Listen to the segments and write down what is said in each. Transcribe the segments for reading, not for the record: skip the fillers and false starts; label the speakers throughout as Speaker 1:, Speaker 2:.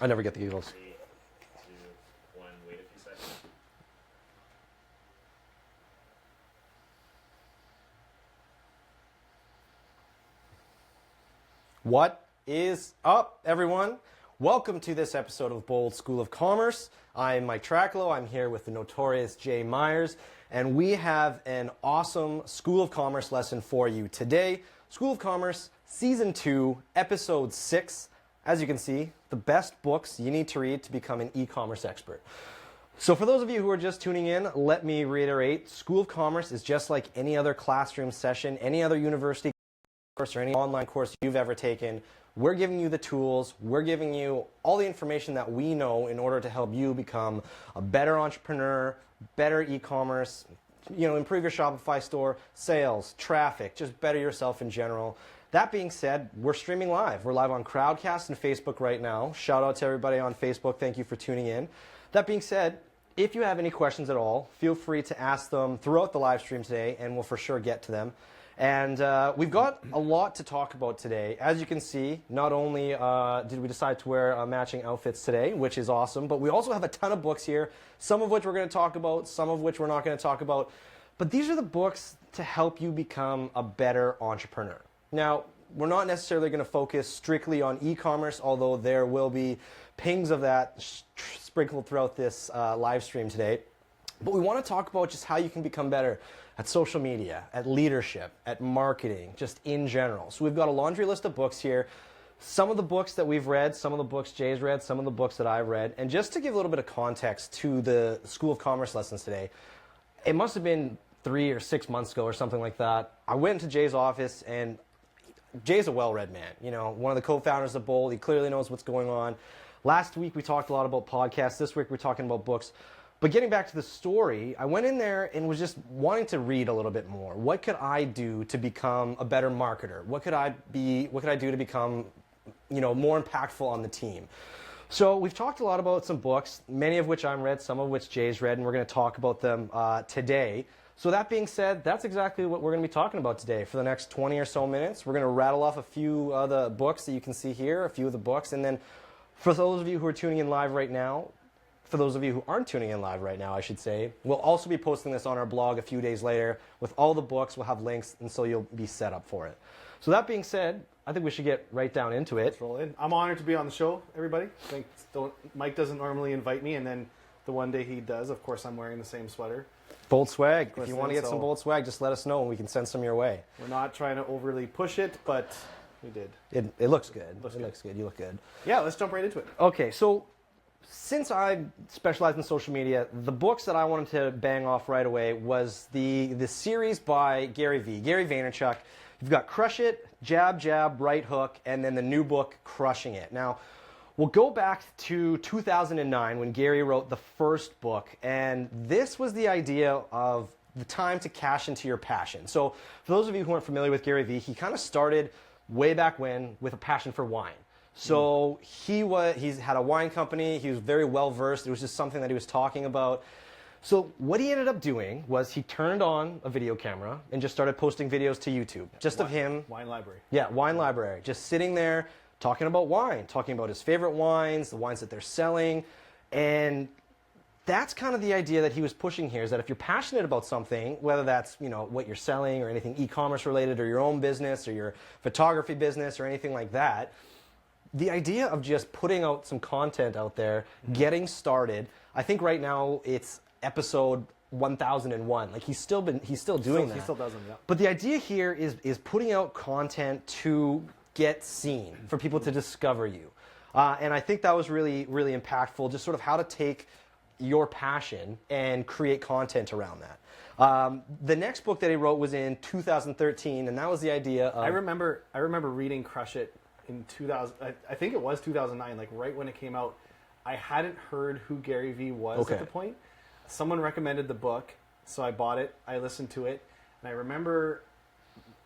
Speaker 1: I never get the giggles.
Speaker 2: 3, 2, 1, wait a few seconds.
Speaker 1: What is up, everyone? Welcome to this episode of Bold School of Commerce. I'm Mike Traclo. I'm here with the notorious Jay Myers, and we have an awesome School of Commerce lesson for you today. School of Commerce, Season 2, Episode 6. As you can see, the best books you need to read to become an e-commerce expert. So for those of you who are just tuning in, let me reiterate, School of Commerce is just like any other classroom session, any other university course or any online course you've ever taken. We're giving you the tools, we're giving you all the information that we know in order to help you become a better entrepreneur, better e-commerce, improve your Shopify store, sales, traffic, just better yourself in general. That being said, we're streaming live. We're live on Crowdcast and Facebook right now. Shout out to everybody on Facebook. Thank you for tuning in. That being said, if you have any questions at all, feel free to ask them throughout the live stream today, and we'll for sure get to them. And we've got a lot to talk about today. As you can see, not only did we decide to wear matching outfits today, which is awesome, but we also have a ton of books here, some of which we're going to talk about, some of which we're not going to talk about. But these are the books to help you become a better entrepreneur. Now, we're not necessarily going to focus strictly on e-commerce, although there will be pings of that sprinkled throughout this live stream today. But we want to talk about just how you can become better at social media, at leadership, at marketing, just in general. So we've got a laundry list of books here. Some of the books that we've read, some of the books Jay's read, some of the books that I've read. And just to give a little bit of context to the School of Commerce lessons today, it must have been 3 or 6 months ago or something like that. I went into Jay's office, and Jay's a well-read man. One of the co-founders of Bold. He clearly knows what's going on. Last week we talked a lot about podcasts. This week we're talking about books. But getting back to the story, I went in there and was just wanting to read a little bit more. What could I do to become a better marketer? What could I do to become, more impactful on the team? So we've talked a lot about some books, many of which I'm read, some of which Jay's read, and we're going to talk about them today. So that being said, that's exactly what we're going to be talking about today for the next 20 or so minutes. We're going to rattle off a few of the books that you can see here, a few of the books, and then for those of you who are tuning in live right now, for those of you who aren't tuning in live right now, I should say, we'll also be posting this on our blog a few days later with all the books. We'll have links, and so you'll be set up for it. So that being said, I think we should get right down into it.
Speaker 3: Let's roll in. I'm honored to be on the show, everybody. Mike doesn't normally invite me, and then the one day he does, of course, I'm wearing the same sweater.
Speaker 1: Bold swag. If you want to get some bold swag, just let us know, and we can send some your way.
Speaker 3: We're not trying to overly push it, but we did.
Speaker 1: It looks good. It looks good. You look good.
Speaker 3: Yeah, let's jump right into it.
Speaker 1: Okay, so since I specialize in social media, the books that I wanted to bang off right away was the series by Gary Vaynerchuk. You've got Crush It, Jab, Jab, Right Hook, and then the new book, Crushing It. Now, we'll go back to 2009 when Gary wrote the first book, and this was the idea of the time to cash into your passion. So for those of you who aren't familiar with Gary Vee, he kind of started way back when with a passion for wine. So he's had a wine company. He was very well versed. It was just something that he was talking about. So what he ended up doing was he turned on a video camera and just started posting videos to YouTube, just of him.
Speaker 3: Wine library.
Speaker 1: Yeah, wine library. Just sitting there talking about wine, talking about his favorite wines, the wines that they're selling. And that's kind of the idea that he was pushing here, is that if you're passionate about something, whether that's what you're selling or anything e-commerce related or your own business or your photography business or anything like that, the idea of just putting out some content out there, getting started. I think right now it's episode 1001. Like he's still doing that. He still does them, yeah. But the idea here is putting out content to get seen, for people to discover you. And I think that was really, really impactful, just sort of how to take your passion and create content around that. The next book that he wrote was in 2013, and that was the idea of...
Speaker 3: I remember reading Crush It in 2000, I think it was 2009, like right when it came out. I hadn't heard who Gary Vee was at the point. Someone recommended the book, so I bought it. I listened to it, and I remember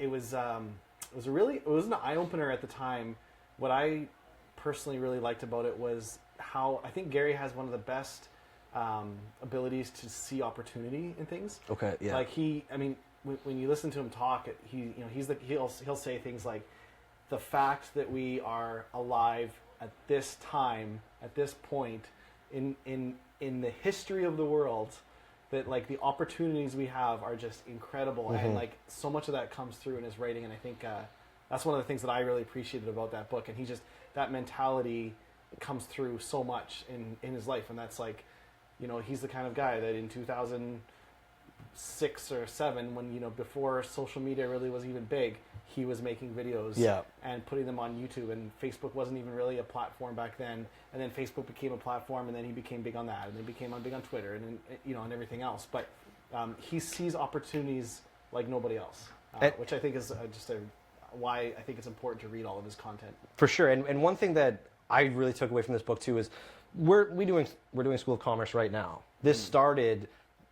Speaker 3: it was an eye opener at the time. What I personally really liked about it was how I think Gary has one of the best abilities to see opportunity in things.
Speaker 1: Okay, yeah.
Speaker 3: Like when you listen to him talk, he'll say things like, the fact that we are alive at this time, at this point in the history of the world, that like the opportunities we have are just incredible, and like so much of that comes through in his writing, and I think that's one of the things that I really appreciated about that book, and he just, that mentality comes through so much in his life, and that's like, he's the kind of guy that in 2006 or 7, when before social media really was even big, he was making videos and putting them on YouTube, and Facebook wasn't even really a platform back then, and then Facebook became a platform, and then he became big on that, and then became big on Twitter, and then and everything else. But he sees opportunities like nobody else, which I think is why I think it's important to read all of his content.
Speaker 1: For sure, and one thing that I really took away from this book too is we're doing School of Commerce right now. This started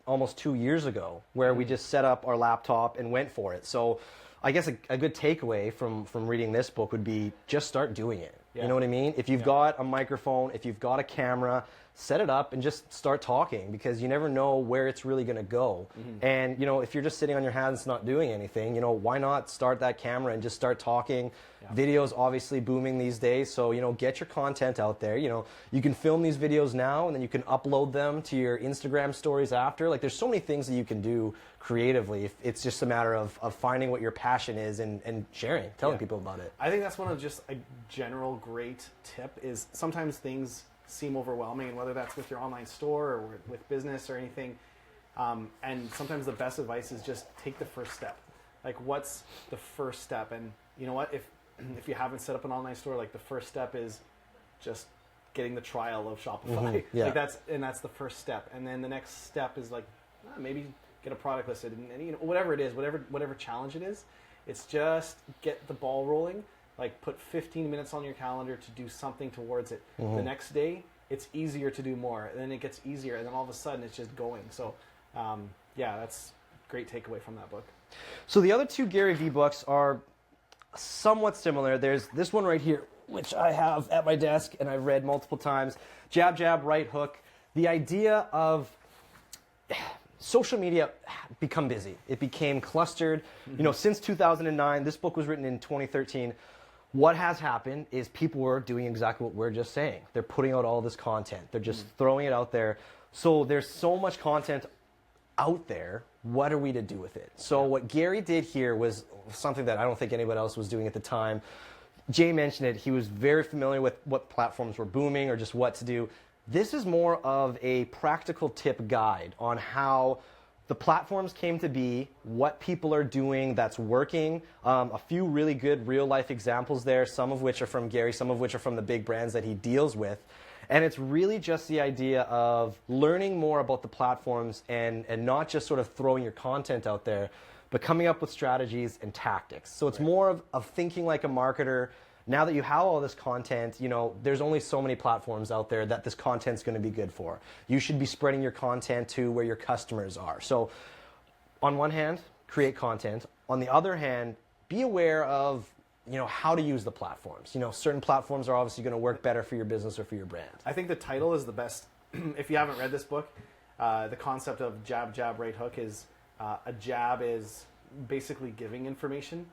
Speaker 1: almost 2 years ago, where we just set up our laptop and went for it. So I guess a good takeaway from reading this book would be just start doing it. Yeah. You know what I mean? If you've got a microphone, if you've got a camera, set it up and just start talking, because you never know where it's really going to go. And if you're just sitting on your hands not doing anything, why not start that camera and just start talking? Video's obviously booming these days, so get your content out there. You can film these videos now, and then you can upload them to your Instagram stories after. Like, there's so many things that you can do creatively. It's just a matter of finding what your passion is and sharing, telling people about it.
Speaker 3: I think that's one of just a general great tip, is sometimes things seem overwhelming, and whether that's with your online store or with business or anything, and sometimes the best advice is just take the first step. Like, what's the first step? And you know what, if you haven't set up an online store, like, the first step is just getting the trial of Shopify. Like, that's the first step, and then the next step is like maybe get a product listed, and whatever it is, whatever challenge it is, it's just get the ball rolling. Like, put 15 minutes on your calendar to do something towards it. The next day, it's easier to do more. And then it gets easier. And then all of a sudden, it's just going. So, that's a great takeaway from that book.
Speaker 1: So the other two Gary Vee books are somewhat similar. There's this one right here, which I have at my desk and I've read multiple times. Jab, jab, right hook. The idea of social media become busy. It became clustered. Since 2009, this book was written in 2013. What has happened is people were doing exactly what we're just saying. They're putting out all this content. They're just throwing it out there. So there's so much content out there. What are we to do with it? So what Gary did here was something that I don't think anybody else was doing at the time. Jay mentioned it. He was very familiar with what platforms were booming or just what to do. This is more of a practical tip guide on how the platforms came to be, what people are doing that's working. A few really good real-life examples there, some of which are from Gary, some of which are from the big brands that he deals with. And it's really just the idea of learning more about the platforms and not just sort of throwing your content out there, but coming up with strategies and tactics. So it's more of thinking like a marketer. Now that you have all this content, there's only so many platforms out there that this content's going to be good for. You should be spreading your content to where your customers are. So on one hand, create content. On the other hand, be aware of, how to use the platforms. Certain platforms are obviously going to work better for your business or for your brand.
Speaker 3: I think the title is the best. If you haven't read this book, the concept of jab, jab, right hook is a jab is basically giving information.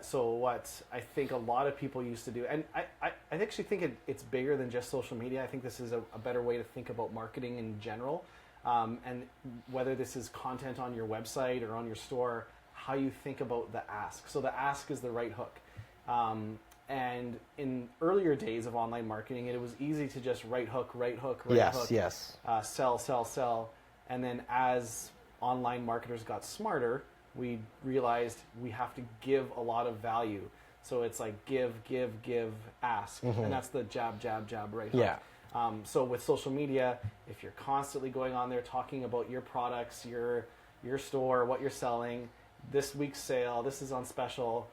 Speaker 3: So what I think a lot of people used to do, and I actually think it's bigger than just social media. I think this is a better way to think about marketing in general. And whether this is content on your website or on your store, how you think about the ask. So the ask is the right hook. And in earlier days of online marketing, it was easy to just right hook, hook. Sell. And then as online marketers got smarter, we realized we have to give a lot of value. So it's like give, ask. And that's the jab, right hook.
Speaker 1: Yeah.
Speaker 3: So with social media, if you're constantly going on there talking about your products, your store, what you're selling, this week's sale, this is on special,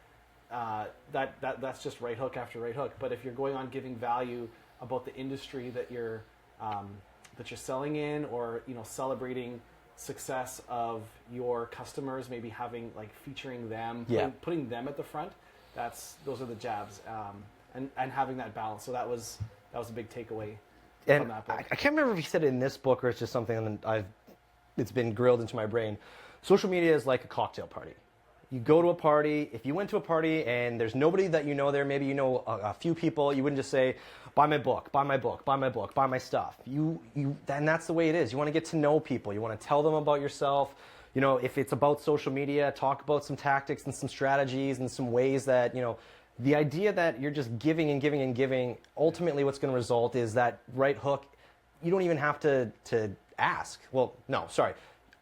Speaker 3: that's just right hook after right hook. But if you're going on giving value about the industry that you're selling in, or celebrating success of your customers, maybe having featuring them, putting them at the front, those are the jabs, and having that balance. So that was a big takeaway from that book.
Speaker 1: I can't remember if he said it in this book or it's just something it's been grilled into my brain. Social media is like a cocktail party. you go to a party. If you went to a party and there's nobody that you know there, maybe you know a few people, you wouldn't just say, buy my book, buy my book, buy my book, buy my stuff. And that's the way it is. You want to get to know people. You want to tell them about yourself. You know, if it's about social media, talk about some tactics and some strategies and some ways that, you know, the idea that you're just giving and giving and giving, ultimately what's going to result is that right hook. You don't even have to ask. Well, no, sorry.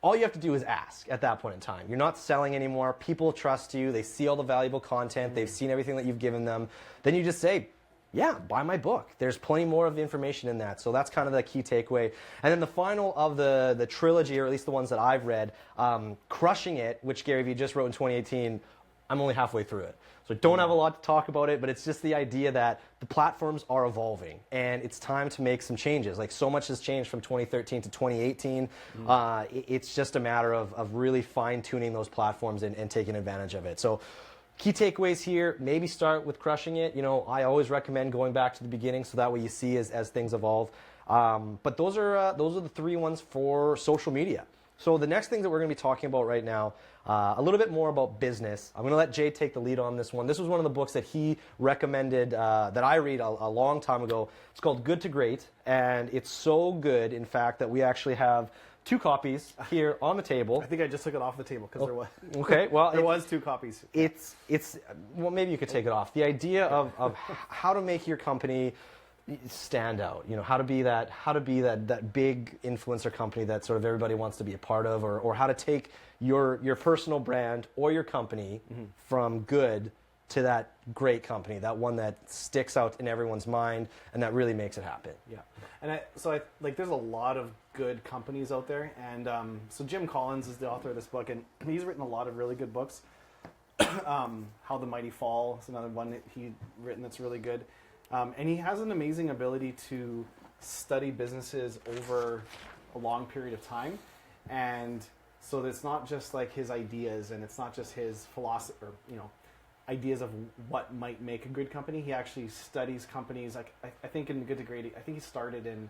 Speaker 1: All you have to do is ask at that point in time. You're not selling anymore. People trust you. They see all the valuable content. They've seen everything that you've given them. Then you just say, yeah, buy my book. There's plenty more of the information in that. So that's kind of the key takeaway. And then the final of the trilogy, or at least the ones that I've read, Crushing It, which Gary Vee just wrote in 2018, I'm only halfway through it. So I don't have a lot to talk about it, but it's just the idea that the platforms are evolving and it's time to make some changes. Like, so much has changed from 2013 to 2018. It's just a matter of really fine-tuning those platforms and taking advantage of it. So key takeaways here, maybe start with Crushing It. You know, I always recommend going back to the beginning so that way you see as things evolve. But those are the three ones for social media. So the next thing that we're going to be talking about right now, a little bit more about business. I'm going to let Jay take the lead on this one. This was one of the books that he recommended that I read a long time ago. It's called Good to Great, and it's so good, in fact, that we actually have 2 copies here on the table.
Speaker 3: I think I just took it off the table because there was.
Speaker 1: Okay, well,
Speaker 3: there was 2 copies.
Speaker 1: It's well, maybe you could take it off. The idea of how to make your company stand out, you know, how to be that big influencer company that sort of everybody wants to be a part of, or how to take your personal brand or your company from good to that great company, that one that sticks out in everyone's mind and that really makes it happen.
Speaker 3: Yeah, and I there's a lot of good companies out there, and so Jim Collins is the author of this book, and he's written a lot of really good books. How the Mighty Fall is another one that he's written that's really good. And he has an amazing ability to study businesses over a long period of time. And so it's not just like his ideas, and it's not just his philosophy, or, you know, ideas of what might make a good company. He actually studies companies. Like, I think in Good to Great, I think he started in,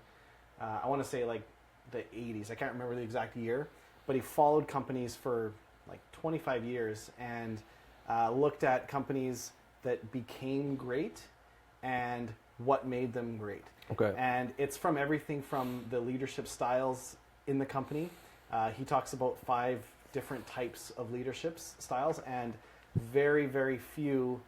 Speaker 3: I want to say like the 80s. I can't remember the exact year, but he followed companies for like 25 years and looked at companies that became great and what made them great.
Speaker 1: Okay.
Speaker 3: And it's from everything from the leadership styles in the company. He talks about 5 different types of leadership styles, and very, very few,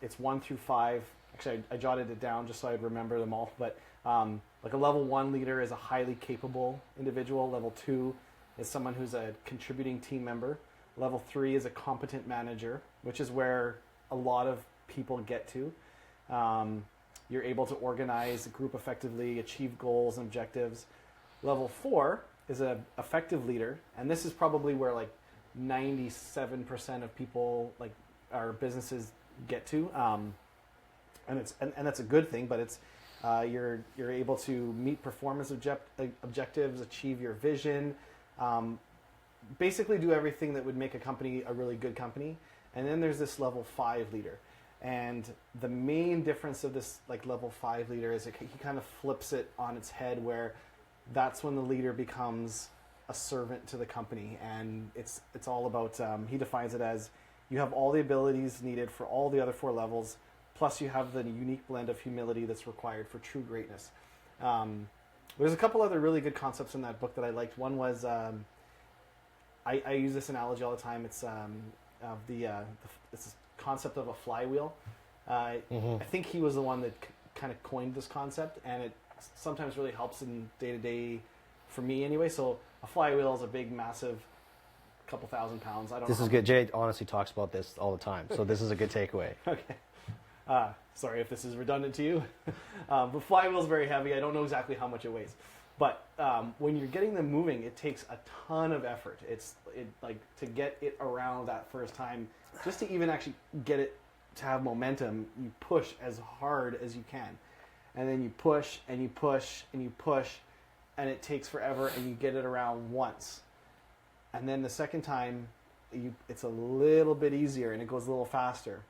Speaker 3: it's 1 through 5. Actually, I jotted it down just so I'd remember them all. But like a level 1 leader is a highly capable individual. Level 2 is someone who's a contributing team member. Level 3 is a competent manager, which is where a lot of people get to. You're able to organize a group effectively, achieve goals and objectives. Level 4 is an effective leader, and this is probably where like 97% of people, like our businesses, get to. And that's a good thing, but it's you're able to meet performance objectives, achieve your vision, basically do everything that would make a company a really good company. And then there's this level 5 leader. And the main difference of this like level 5 leader is he kind of flips it on its head, where that's when the leader becomes a servant to the company. And it's all about, he defines it as, you have all the abilities needed for all the other 4 levels, plus you have the unique blend of humility that's required for true greatness. There's a couple other really good concepts in that book that I liked. One was, I use this analogy all the time. It's this concept of a flywheel. I think he was the one that kind of coined this concept, and it sometimes really helps in day-to-day for me anyway. So a flywheel is a big, massive, couple thousand pounds. I don't know.
Speaker 1: This is good. Jay honestly talks about this all the time, so this is a good takeaway.
Speaker 3: Okay. Sorry if this is redundant to you. But flywheel is very heavy. I don't know exactly how much it weighs. But when you're getting them moving, it takes a ton of effort. It's like to get it around that first time, just to even actually get it to have momentum, you push as hard as you can. And then you push and you push and you push, and it takes forever, and you get it around once. And then the second time, it's a little bit easier and it goes a little faster.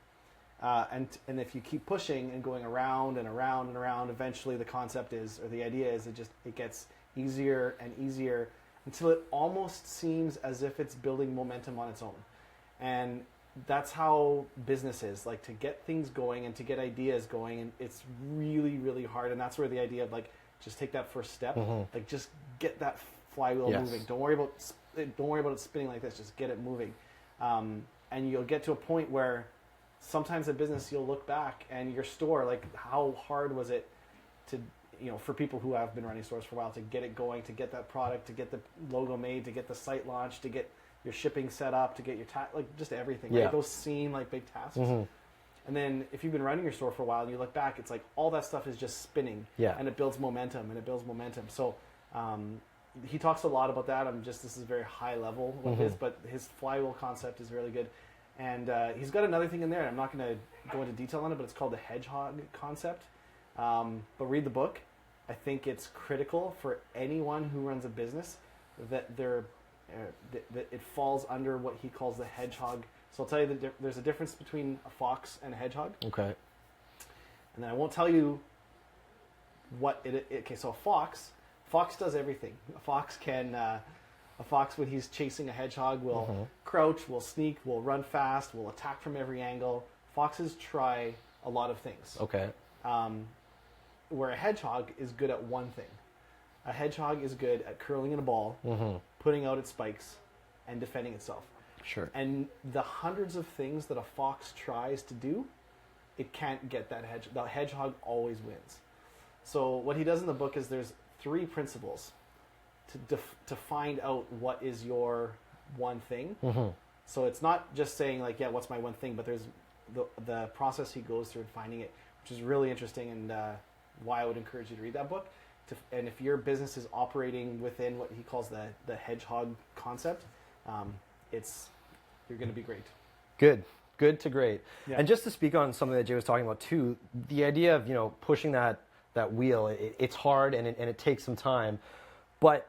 Speaker 3: And if you keep pushing and going around and around and around, eventually the concept is, or the idea is, it gets easier and easier until it almost seems as if it's building momentum on its own. And that's how business is. Like, to get things going and to get ideas going, and it's really, really hard. And that's where the idea of, like, just take that first step. Like, just get that flywheel moving. Don't worry about it spinning like this. Just get it moving. And you'll get to a point where sometimes in business you'll look back and your store, like, how hard was it to, for people who have been running stores for a while, to get it going, to get that product, to get the logo made, to get the site launched, to get your shipping set up, to get your just everything. Right? Those seem like big tasks. And then if you've been running your store for a while and you look back, it's like all that stuff is just spinning. And it builds momentum So he talks a lot about that. This is very high level with his, but his flywheel concept is really good. And he's got another thing in there. I'm not going to go into detail on it, but it's called the hedgehog concept. But read the book. I think it's critical for anyone who runs a business that that it falls under what he calls the hedgehog. So I'll tell you that there's a difference between a fox and a hedgehog. Okay. And then I won't tell you what okay, so a fox does everything. A fox when he's chasing a hedgehog will crouch, will sneak, will run fast, will attack from every angle. Foxes try a lot of things. Okay. Where a hedgehog is good at one thing. A hedgehog is good at curling in a ball, putting out its spikes, and defending itself. Sure. And the hundreds of things that a fox tries to do, it can't get that hedgehog. The hedgehog always wins. So what he does in the book is there's 3 principles to find out what is your one thing. So it's not just saying like, yeah, what's my one thing, but there's the process he goes through in finding it, which is really interesting, and why I would encourage you to read that book. And if your business is operating within what he calls the hedgehog concept, you're going to be great. Good to great. Yeah. And just to speak on something that Jay was talking about too, the idea of pushing that wheel, it's hard and it takes some time, but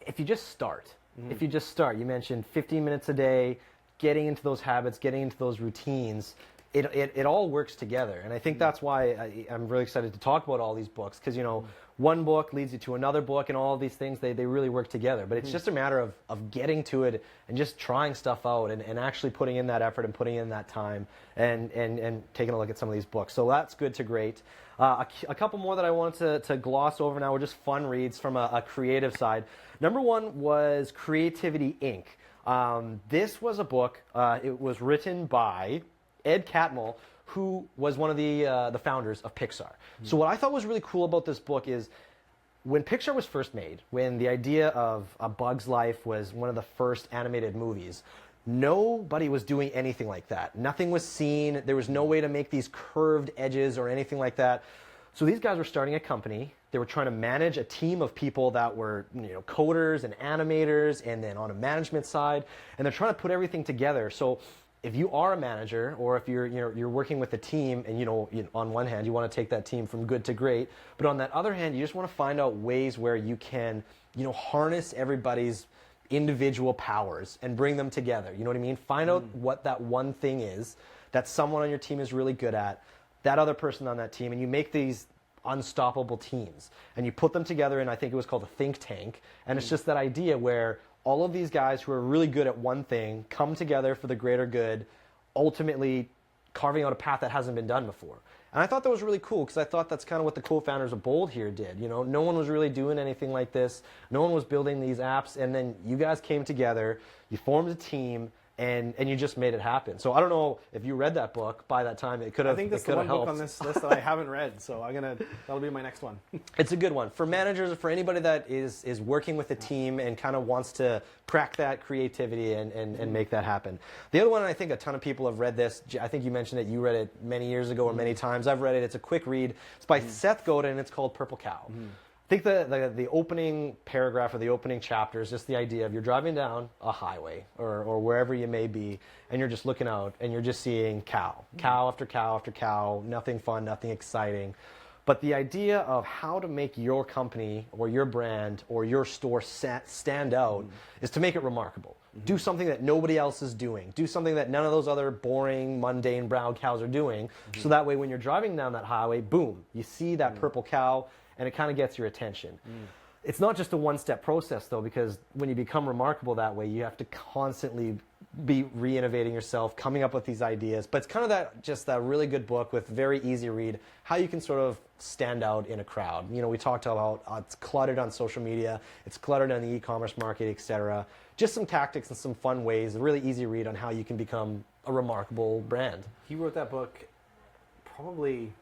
Speaker 3: if you just start, you mentioned 15 minutes a day, getting into those habits, getting into those routines, it all works together. And I think that's why I'm really excited to talk about all these books, because one book leads you to another book, and all of these things, they really work together. But it's just a matter of getting to it and just trying stuff out and actually putting in that effort and putting in that time and taking a look at some of these books. So that's good to great. A couple more that I wanted to gloss over now were just fun reads from a creative side. Number 1 was Creativity Inc. This was a book. It was written by Ed Catmull, who was one of the founders of Pixar. So what I thought was really cool about this book is when Pixar was first made, when the idea of A Bug's Life was one of the first animated movies, nobody was doing anything like that. Nothing was seen. There was no way to make these curved edges or anything like that. So these guys were starting a company. They were trying to manage a team of people that were coders and animators, and then on a management side, and they're trying to put everything together. So if you are a manager, or if you're working with a team, and on one hand you want to take that team from good to great, but on that other hand you just want to find out ways where you can harness everybody's individual powers and bring them together. You know what I mean? Find out what that one thing is that someone on your team is really good at, that other person on that team, and you make these unstoppable teams and you put them together, and I think it was called a think tank, and it's just that idea where all of these guys who are really good at one thing come together for the greater good, ultimately carving out a path that hasn't been done before. And I thought that was really cool, because I thought that's kind of what the co-founders of Bold here did. No one was really doing anything like this. No one was building these apps, and then you guys came together, you formed a team, and you just made it happen. So I don't know if you read that book by that time. It could have. I think that's the one book on this list that I haven't read. So that'll be my next one. It's a good one for managers, or for anybody that is working with a team and kind of wants to crack that creativity and make that happen. The other one, I think a ton of people have read this. I think you mentioned it. You read it many years ago or many times. I've read it. It's a quick read. It's by Seth Godin, and it's called Purple Cow. I think the opening paragraph or the opening chapter is just the idea of you're driving down a highway or wherever you may be, and you're just looking out and you're just seeing cow after cow after cow, nothing fun, nothing exciting. But the idea of how to make your company or your brand or your store stand out is to make it remarkable. Do something that nobody else is doing. Do something that none of those other boring, mundane brown cows are doing. So that way when you're driving down that highway, boom, you see that purple cow, and it kind of gets your attention. It's not just a one-step process, though, because when you become remarkable that way, you have to constantly
Speaker 1: be re-innovating yourself, coming up with these ideas. But it's kind of that really good book with very easy read, how you can sort of stand out in a crowd. We talked about it's cluttered on social media, it's cluttered on the e-commerce market, etc. Just some tactics and some fun ways, a really easy read on how you can become a remarkable brand.
Speaker 3: He wrote that book probably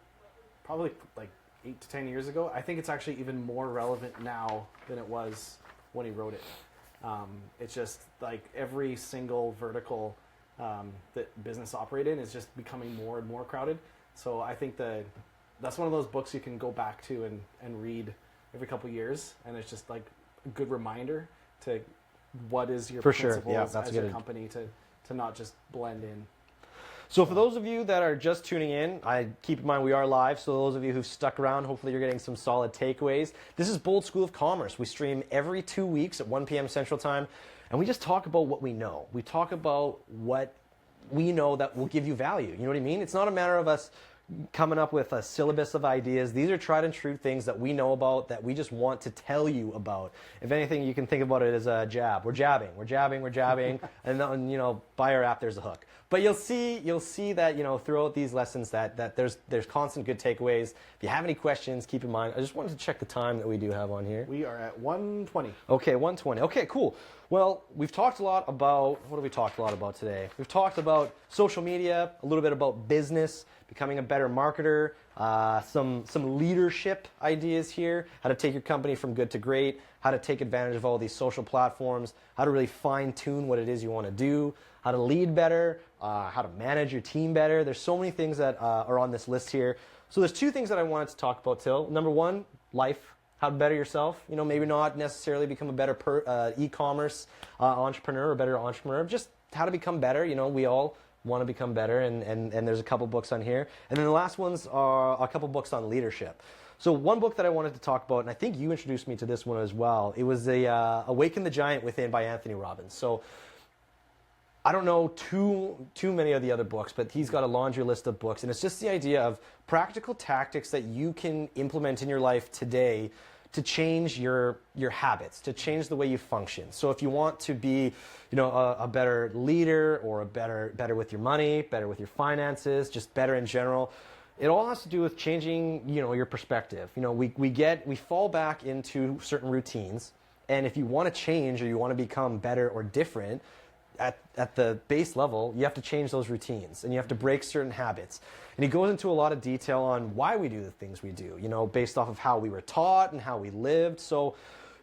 Speaker 3: like 8 to 10 years ago. I think it's actually even more relevant now than it was when he wrote it. It's just like every single vertical that business operate in is just becoming more and more crowded. So I think that's one of those books you can go back to and read every couple of years, and it's just like a good reminder to what is your principles as your company to not just blend in.
Speaker 1: So for those of you that are just tuning in, keep in mind we are live, so those of you who've stuck around, hopefully you're getting some solid takeaways. This is Bold School of Commerce. We stream every 2 weeks at 1 p.m. Central Time, and we just talk about what we know. We talk about what we know that will give you value. You know what I mean? It's not a matter of us coming up with a syllabus of ideas. These are tried and true things that we know about, that we just want to tell you about. If anything, you can think about it as a jab. We're jabbing, and then, buy our app, there's a hook. But you'll see that, throughout these lessons that there's constant good takeaways. If you have any questions, keep in mind. I just wanted to check the time that we do have on here.
Speaker 3: We are at 1:20.
Speaker 1: Okay, 1:20. Okay, cool. Well, we've talked a lot about, what have we talked a lot about today? We've talked about social media, a little bit about business, becoming a better marketer, some leadership ideas here, how to take your company from good to great, how to take advantage of all these social platforms, how to really fine-tune what it is you want to do, how to lead better, how to manage your team better. There's so many things that are on this list here. So there's 2 things that I wanted to talk about, Till. Number 1, life. How to better yourself. Maybe not necessarily become a better e-commerce entrepreneur or better entrepreneur, just how to become better. We all want to become better, and there's a couple books on here. And then the last ones are a couple books on leadership. So one book that I wanted to talk about, and I think you introduced me to this one as well, it was Awaken the Giant Within by Anthony Robbins. So I don't know too many of the other books, but he's got a laundry list of books, and it's just the idea of practical tactics that you can implement in your life today to change your habits, to change the way you function. So if you want to be, a better leader, or a better with your money, better with your finances, just better in general, it all has to do with changing, your perspective. We fall back into certain routines, and if you want to change or you want to become better or different, at the base level, you have to change those routines, and you have to break certain habits. And he goes into a lot of detail on why we do the things we do, based off of how we were taught and how we lived. So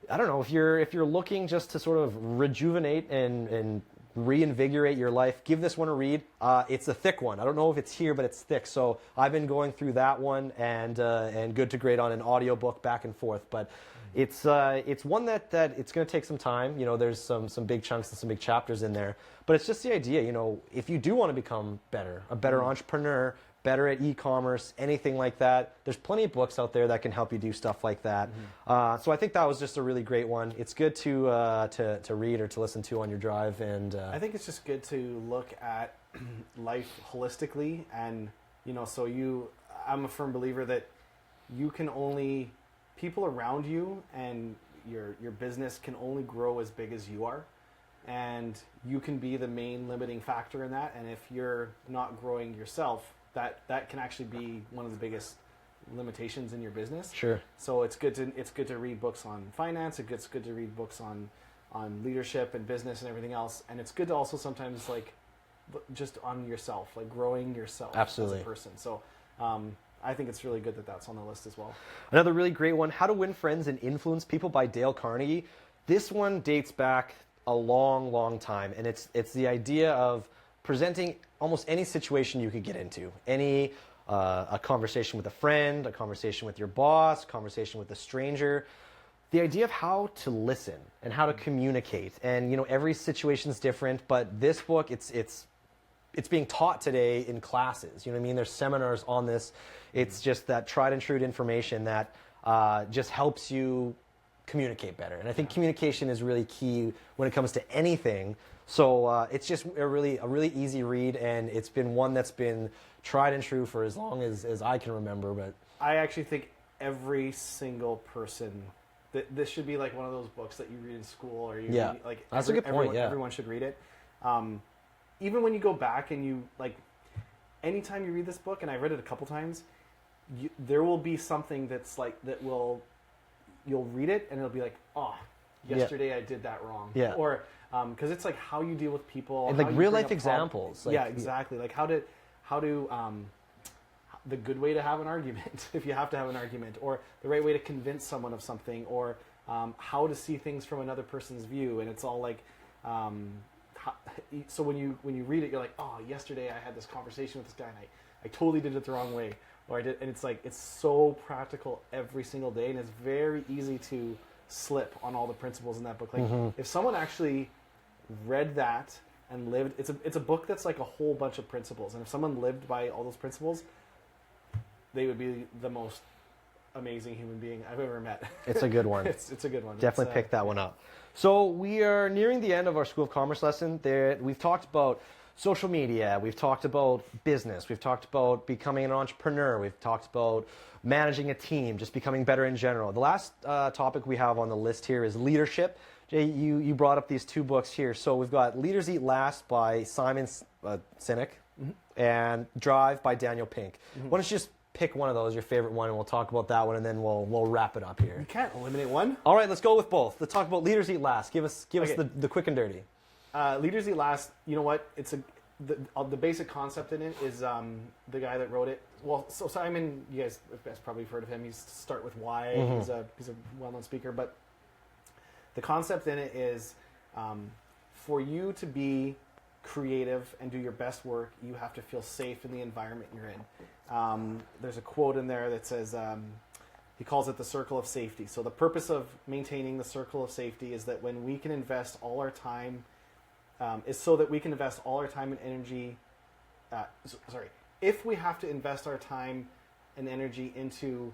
Speaker 1: I don't know, if you're looking just to sort of rejuvenate and reinvigorate your life, give this one a read. It's a thick one. I don't know if it's here, but it's thick. So I've been going through that one and Good to Great on an audiobook back and forth. But it's one that it's going to take some time. There's some big chunks and some big chapters in there. But it's just the idea, if you do want to become better, a better entrepreneur, better at e-commerce, anything like that, there's plenty of books out there that can help you do stuff like that. So I think that was just a really great one. It's good to read or to listen to on your drive. And
Speaker 3: I think it's just good to look at life holistically, and I'm a firm believer that people around you and your business can only grow as big as you are, and you can be the main limiting factor in that. And if you're not growing yourself, that can actually be one of the biggest limitations in your business.
Speaker 1: Sure.
Speaker 3: So it's good to read books on finance. It's good to read books on leadership and business and everything else. And it's good to also sometimes just on yourself, growing yourself.
Speaker 1: Absolutely.
Speaker 3: As a person. So I think it's really good that that's on the list as well.
Speaker 1: Another really great one, How to Win Friends and Influence People by Dale Carnegie. This one dates back a long, long time, and it's the idea of presenting almost any situation you could get into. A conversation with a friend, a conversation with your boss, a conversation with a stranger. The idea of how to listen and how to communicate. And every situation is different, but this book, it's being taught today in classes. There's seminars on this. It's just that tried and true information that just helps you communicate better. And I think communication is really key when it comes to anything. So it's just a really easy read, and it's been one that's been tried and true for as long as I can remember. But
Speaker 3: I actually think every single person, this should be like one of those books that you read in school, or read,
Speaker 1: that's a good point.
Speaker 3: Everyone should read it. even when you go back and you like, anytime you read this book, and I've read it a couple times, there will be something that's like you'll read it and it'll be like, oh, yesterday I did that wrong.
Speaker 1: Yeah.
Speaker 3: Or because it's like how you deal with people
Speaker 1: and
Speaker 3: how
Speaker 1: like
Speaker 3: you
Speaker 1: real
Speaker 3: bring
Speaker 1: life
Speaker 3: up
Speaker 1: examples.
Speaker 3: yeah, exactly. Like how to the good way to have an argument if you have to have an argument, or the right way to convince someone of something, or how to see things from another person's view. And it's all like so when you read it, you're like, oh, yesterday I had this conversation with this guy and I totally did it the wrong way, or I did, and it's like it's so practical every single day, and it's very easy to slip on all the principles in that book. Like if someone actually read that and lived, it's a book that's like a whole bunch of principles, and if someone lived by all those principles, they would be the most amazing human being I've ever met.
Speaker 1: It's a good one.
Speaker 3: It's a good one.
Speaker 1: Definitely pick that one up. So we are nearing the end of our School of Commerce lesson. We've talked about social media. We've talked about business. We've talked about becoming an entrepreneur. We've talked about managing a team, just becoming better in general. The last topic we have on the list here is leadership. Jay, you brought up these two books here. So we've got Leaders Eat Last by Simon Sinek and Drive by Daniel Pink. Why don't you just pick one of those, your favorite one, and we'll talk about that one, and then we'll wrap it up here.
Speaker 3: You can't eliminate one.
Speaker 1: All right, let's go with both. Let's talk about Leaders Eat Last. Give us
Speaker 3: Okay.
Speaker 1: the quick and dirty.
Speaker 3: Leaders Eat Last. You know what? It's the basic concept in it is the guy that wrote it. Well, so Simon, you guys have probably heard of him. He's Start With Why. He's a well-known speaker. But the concept in it is for you to be creative and do your best work, you have to feel safe in the environment you're in. There's a quote in there that says, he calls it the circle of safety. So the purpose of maintaining the circle of safety is that when we can invest all our time, is so that we can invest all our time and energy, if we have to invest our time and energy into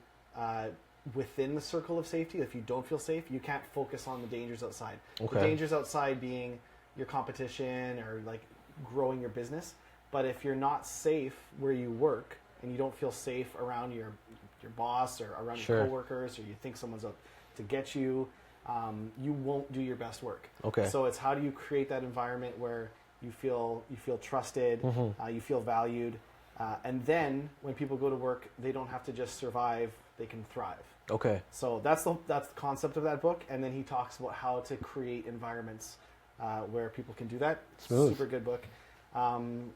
Speaker 3: within the circle of safety, if you don't feel safe, you can't focus on the dangers outside.
Speaker 1: Okay.
Speaker 3: The dangers outside being your competition or like growing your business. But if you're not safe where you work and you don't feel safe around your boss or around your coworkers, or you think someone's out to get you, you won't do your best work.
Speaker 1: Okay.
Speaker 3: So it's how do you create that environment where you feel trusted, you feel valued, and then when people go to work, they don't have to just survive; they can thrive.
Speaker 1: Okay.
Speaker 3: So that's the concept of that book, and then he talks about how to create environments where people can do that.
Speaker 1: Smooth.
Speaker 3: Super good book.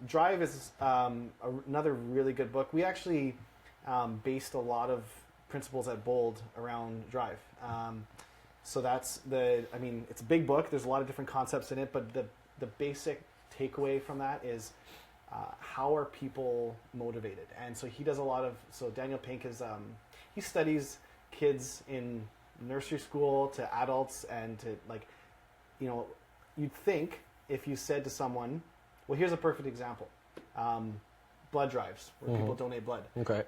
Speaker 3: Drive is another really good book. We actually based a lot of principles at Bold around Drive. So that's it's a big book. There's a lot of different concepts in it, but the basic takeaway from that is how are people motivated? And so he does a lot of, so Daniel Pink is, he studies kids in nursery school to adults and to like, you'd think if you said to someone, well, here's a perfect example. Blood drives, where people donate blood.
Speaker 1: Okay.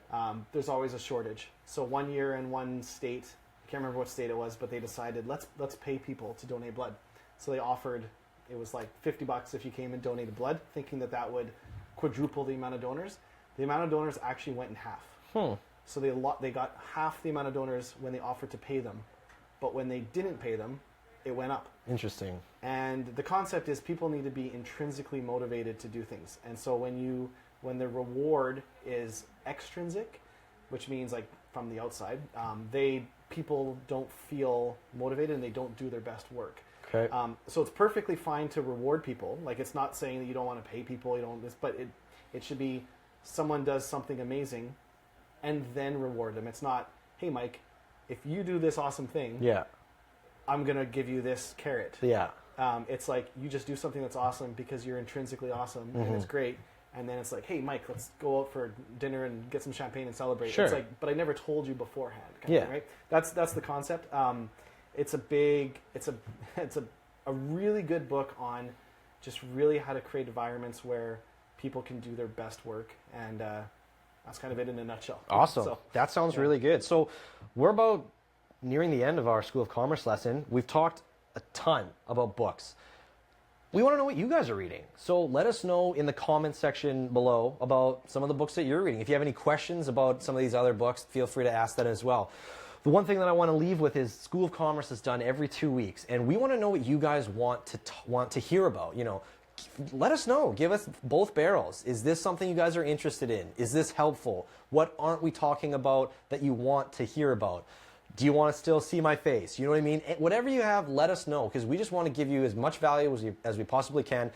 Speaker 3: There's always a shortage. So one year in one state, I can't remember what state it was, but they decided, let's pay people to donate blood. So they offered, it was like $50 if you came and donated blood, thinking that would quadruple the amount of donors. The amount of donors actually went in half. So they got half the amount of donors when they offered to pay them. But when they didn't pay them, it went up.
Speaker 1: Interesting.
Speaker 3: And the concept is people need to be intrinsically motivated to do things. And so when the reward is extrinsic, which means like from the outside, people don't feel motivated and they don't do their best work.
Speaker 1: Okay.
Speaker 3: So it's perfectly fine to reward people. Like it's not saying that you don't want to pay people, but it should be someone does something amazing and then reward them. It's not, hey Mike, if you do this awesome thing, I'm going to give you this carrot.
Speaker 1: Yeah.
Speaker 3: It's like you just do something that's awesome because you're intrinsically awesome and it's great. And then it's like, hey, Mike, let's go out for dinner and get some champagne and celebrate.
Speaker 1: Sure.
Speaker 3: It's like, but I never told you beforehand.
Speaker 1: Yeah.
Speaker 3: Thing, right? That's the concept. It's a really good book on just really how to create environments where people can do their best work. And that's kind of it in a nutshell.
Speaker 1: Awesome.
Speaker 3: So,
Speaker 1: that sounds really good. So we're about nearing the end of our School of Commerce lesson. We've talked a ton about books. We want to know what you guys are reading. So let us know in the comments section below about some of the books that you're reading. If you have any questions about some of these other books, feel free to ask that as well. The one thing that I want to leave with is School of Commerce is done every 2 weeks, and we want to know what you guys want to hear about. let us know. Give us both barrels. Is this something you guys are interested in? Is this helpful? What aren't we talking about that you want to hear about? Do you want to still see my face? You know what I mean? Whatever you have, let us know, because we just want to give you as much value as we possibly can,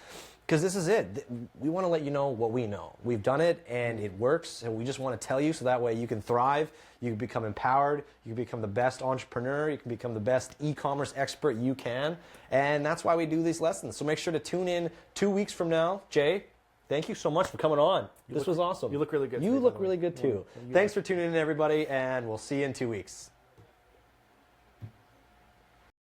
Speaker 1: because this is it. We want to let you know what we know. We've done it, and it works, and we just want to tell you so that way you can thrive, you can become empowered, you can become the best entrepreneur, you can become the best e-commerce expert you can, and that's why we do these lessons. So make sure to tune in 2 weeks from now. Jay, thank you so much for coming on. This was awesome.
Speaker 3: You look really good.
Speaker 1: You look really good too. Thanks for tuning in, everybody, and we'll see you in 2 weeks.